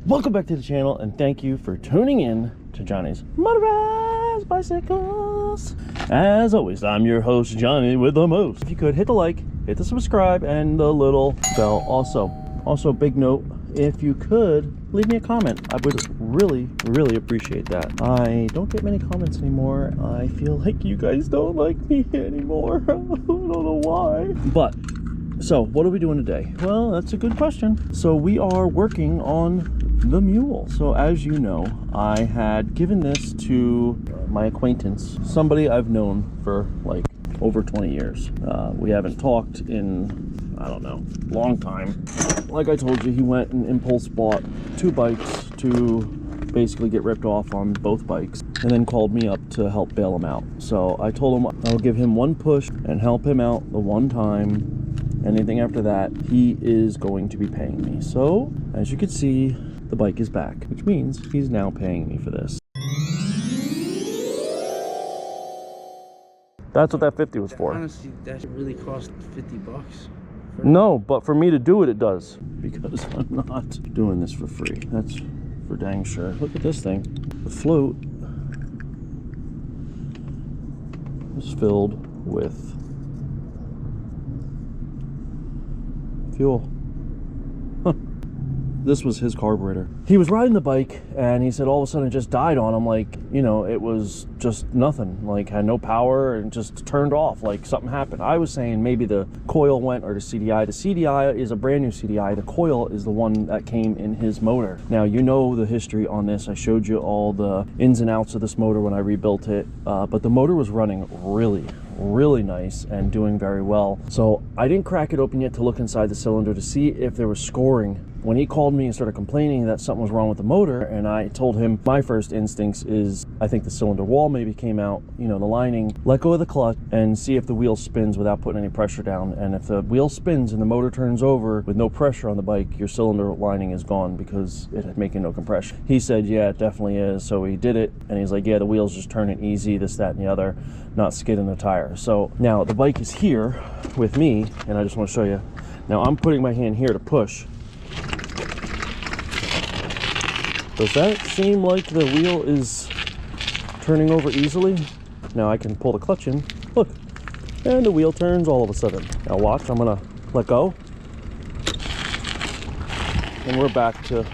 Welcome back to the channel, and thank you for tuning in to Johnny's Motorized Bicycles. As always, I'm your host, Johnny with the most. If you could, hit the like, hit the subscribe, and the little bell also big note, if you could leave me a comment, I would really appreciate that. I don't get many comments anymore. I feel like you guys don't like me anymore. I don't know why. But so what are we doing today? Well, that's a good question. So we are working on the Mule. So as you know, I had given this to my acquaintance, somebody I've known for like over 20 years. We haven't talked in, I don't know, long time. Like I told you, he went and impulse bought 2 bikes to basically get ripped off on both bikes, and then called me up to help bail him out. So I told him I'll give him one push and help him out the one time. Anything after that, he is going to be paying me. So as you can see, the bike is back, which means he's now paying me for this. That's what that 50 was for. Honestly, that really cost 50 bucks. No, but for me to do it, it does. Because I'm not doing this for free. That's for dang sure. Look at this thing. The float is filled with fuel. This was his carburetor. He was riding the bike and he said all of a sudden it just died on him, like, you know, it was just nothing, like had no power and just turned off, like something happened. I was saying maybe the coil went, or the CDI. The CDI is a brand new CDI. The coil is the one that came in his motor. Now, you know the history on this. I showed you all the ins and outs of this motor when I rebuilt it, but the motor was running really nice and doing very well. So I didn't crack it open yet to look inside the cylinder to see if there was scoring. When he called me and started complaining that something was wrong with the motor, and I told him my first instincts is I think the cylinder wall maybe came out, you know, the lining. Let go of the clutch and see if the wheel spins without putting any pressure down. And if the wheel spins and the motor turns over with no pressure on the bike, your cylinder lining is gone because it had making no compression. He said, yeah, it definitely is. So he did it, and he's like, yeah, the wheel's just turning easy, this, that, and the other, not skidding the tire. So now the bike is here with me, and I just want to show you. Now I'm putting my hand here to push. Does that seem like the wheel is turning over easily? Now I can pull the clutch in, look, and the wheel turns all of a sudden. Now watch, I'm gonna let go, and we're back to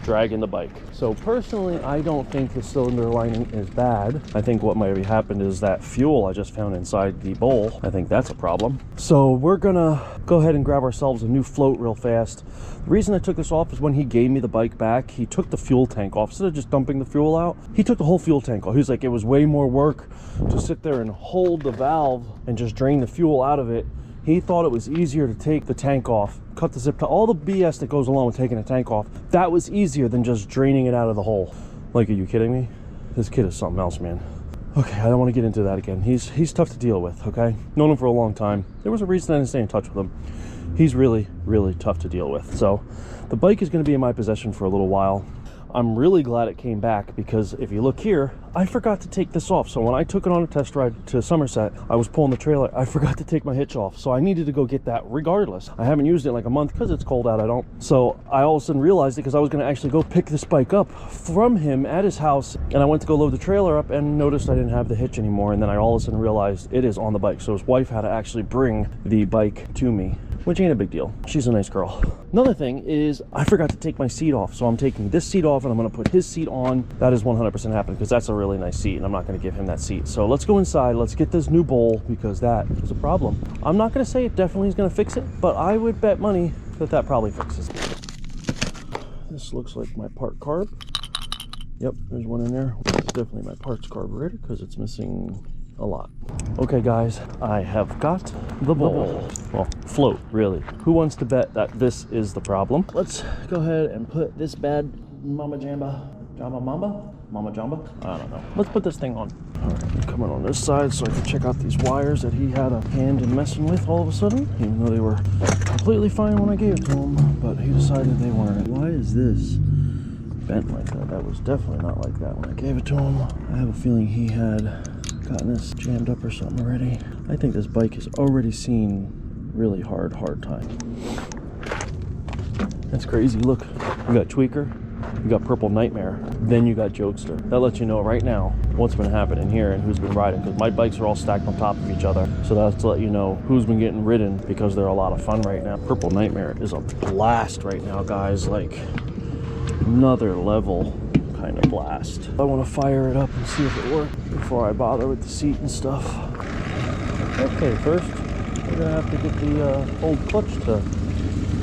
dragging the bike. So personally, I don't think the cylinder lining is bad. I think what might have happened is that fuel I just found inside the bowl. I think that's a problem. So we're gonna go ahead and grab ourselves a new float real fast. The reason I took this off is when he gave me the bike back, he took the fuel tank off. Instead of just dumping the fuel out, he took the whole fuel tank off. He was like, it was way more work to sit there and hold the valve and just drain the fuel out of it. He thought it was easier to take the tank off, cut the zip tie, all the BS that goes along with taking a tank off. That was easier than just draining it out of the hole. Like, are you kidding me? This kid is something else, man. Okay, I don't want to get into that again. He's tough to deal with, okay? Known him for a long time. There was a reason I didn't stay in touch with him. He's really tough to deal with. So the bike is going to be in my possession for a little while. I'm really glad it came back, because if you look here, I forgot to take this off. So when I took it on a test ride to Somerset, I was pulling the trailer, I forgot to take my hitch off. So I needed to go get that regardless. I haven't used it in like a month because it's cold out, I don't. So I all of a sudden realized it because I was going to actually go pick this bike up from him at his house, and I went to go load the trailer up and noticed I didn't have the hitch anymore. And then I all of a sudden realized it is on the bike. So his wife had to actually bring the bike to me, which ain't a big deal. She's a nice girl. Another thing is I forgot to take my seat off. So I'm taking this seat off and I'm gonna put his seat on. That is 100% happening because that's a really nice seat and I'm not gonna give him that seat. So let's go inside, let's get this new bowl because that is a problem. I'm not gonna say it definitely is gonna fix it, but I would bet money that that probably fixes it. This looks like my part carb. Yep, there's one in there. It's definitely my parts carburetor because it's missing a lot. Okay guys, I have got the bowl. Well, float, really. Who wants to bet that this is the problem? Let's go ahead and put this bad Mama Jamba? I don't know. Let's put this thing on. All right, I'm coming on this side so I can check out these wires that he had a hand in messing with all of a sudden, even though they were completely fine when I gave it to him, but he decided they weren't. Why is this bent like that? That was definitely not like that when I gave it to him. I have a feeling he had gotten this jammed up or something already. I think this bike has already seen really hard time. That's crazy. Look, you got Tweaker, you got Purple Nightmare, then you got Jokester. That lets you know right now what's been happening here and who's been riding, because my bikes are all stacked on top of each other. So that's to let you know who's been getting ridden, because they're a lot of fun right now. Purple Nightmare is a blast right now, guys. Like, another level kind of blast. I want to fire it up and see if it works before I bother with the seat and stuff. Okay, first we're gonna have to get the old clutch to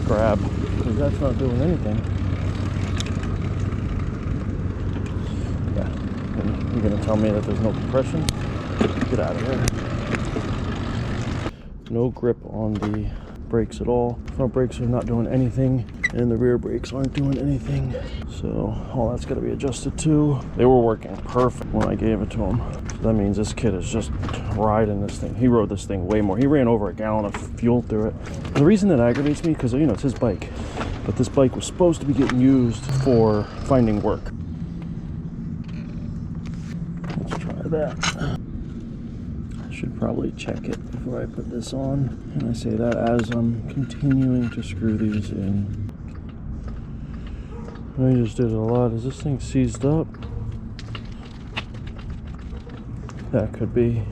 grab, because that's not doing anything. Yeah, and you're gonna tell me that there's no compression? Get out of here. No grip on the brakes at all. Front brakes are not doing anything, and the rear brakes aren't doing anything. So all that's got to be adjusted too. They were working perfect when I gave it to him. So that means this kid is just riding this thing. He rode this thing way more. He ran over a gallon of fuel through it. And the reason that aggravates me, because, you know, it's his bike, but this bike was supposed to be getting used for finding work. Let's try that. I should probably check it before I put this on. And I say that as I'm continuing to screw these in. I just did it a lot. Is this thing seized up? That could be.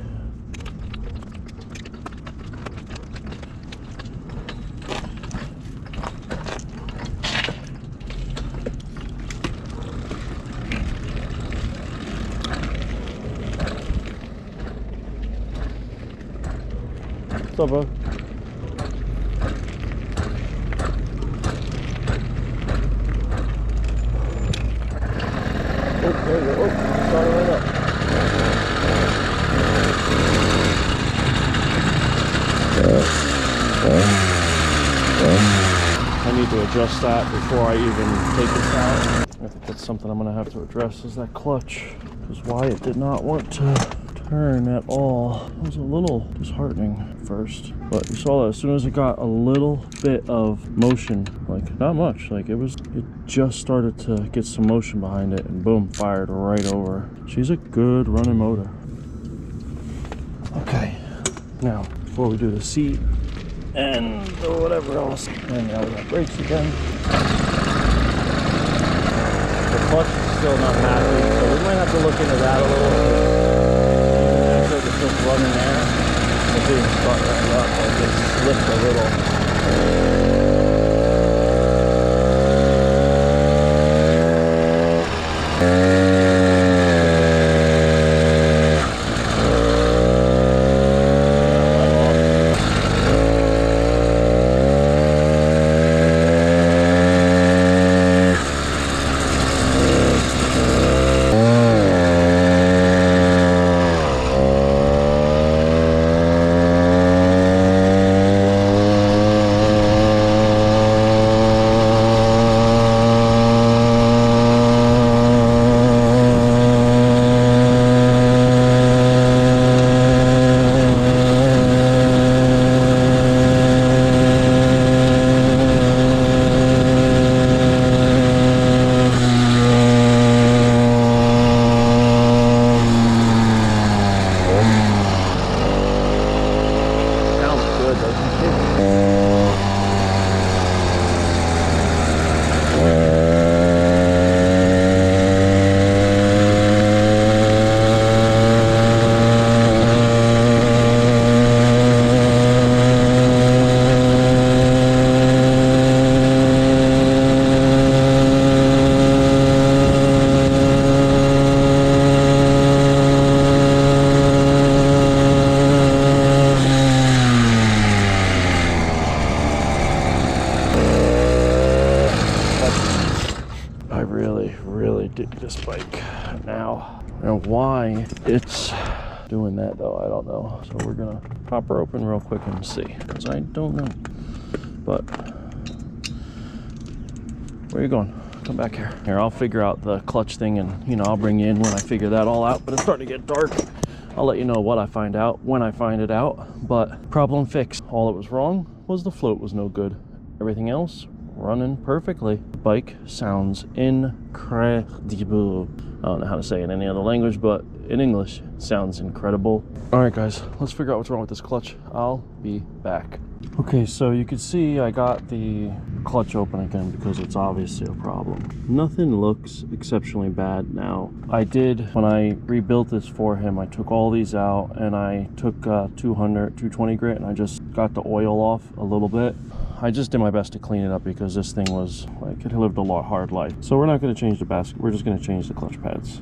What's up, bud? Oh, there you go. Oh, start it right up. I need to adjust that before I even take this out. I think that's something I'm going to have to address, is that clutch. Because why it did not want to turn at all. It was a little disheartening at first. But you saw that as soon as it got a little bit of motion, like not much, like it just started to get some motion behind it, and boom, fired right over. She's a good running motor. Okay, now before we do the seat and whatever else, and now we got brakes again. The clutch is still not matching, so we might have to look into that a little. Even after it's just running there, it didn't start right up, like it slipped a little. Dig this bike now, and why it's doing that though, I don't know. So we're gonna pop her open real quick and see, because I don't know. But where are you going? Come back here. Here, I'll figure out the clutch thing, and you know, I'll bring you in when I figure that all out. But it's starting to get dark. I'll let you know what I find out when I find it out. But problem fixed. All that was wrong was the float was no good. Everything else running perfectly. The bike sounds incredible. I don't know how to say it in any other language, but in English, it sounds incredible. All right, guys, let's figure out what's wrong with this clutch. I'll be back. Okay, so you can see I got the clutch open again because it's obviously a problem. Nothing looks exceptionally bad now. I did, when I rebuilt this for him, I took all these out and I took 220 grit and I just got the oil off a little bit. I just did my best to clean it up because this thing was like, it lived a hard life. So we're not going to change the basket, we're just going to change the clutch pads.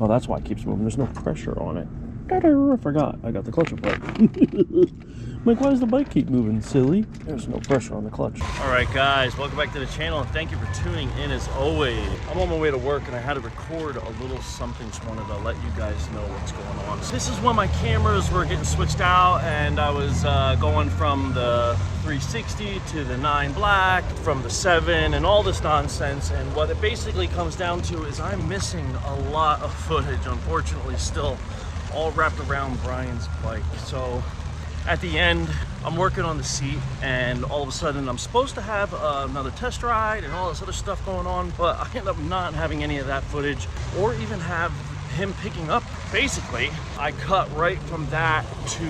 Oh, that's why it keeps moving. There's no pressure on it. I forgot. I got the clutch apart. Like, why does the bike keep moving, silly? There's no pressure on the clutch. All right, guys, welcome back to the channel, and thank you for tuning in as always. I'm on my way to work, and I had to record a little something. Just wanted to let you guys know what's going on. So this is when my cameras were getting switched out, and I was going from the 360 to the 9 black, from the 7, and all this nonsense. And what it basically comes down to is I'm missing a lot of footage, unfortunately, still all wrapped around Brian's bike. So at the end, I'm working on the seat, and all of a sudden I'm supposed to have another test ride and all this other stuff going on, but I end up not having any of that footage or even have him picking up. Basically, I cut right from that to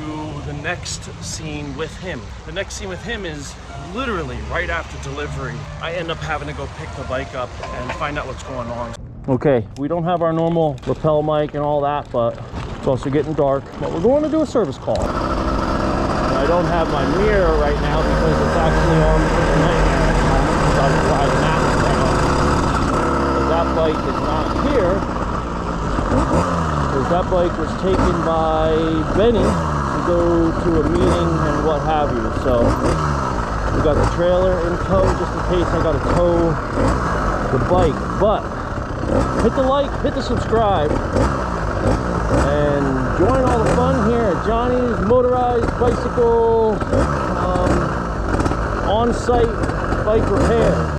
the next scene with him. The next scene with him is literally right after delivery. I end up having to go pick the bike up and find out what's going on. Okay, we don't have our normal lapel mic and all that, but it's also getting dark. But we're going to do a service call. And I don't have my mirror right now because it's actually on the nightmare at the moment because I was driving that one. But that bike is not here because that bike was taken by Benny to go to a meeting and what have you. So we got the trailer in tow just in case I got to tow the bike. But hit the like, hit the subscribe, and join all the fun here at Johnny's Motorized Bicycle on-site bike repair.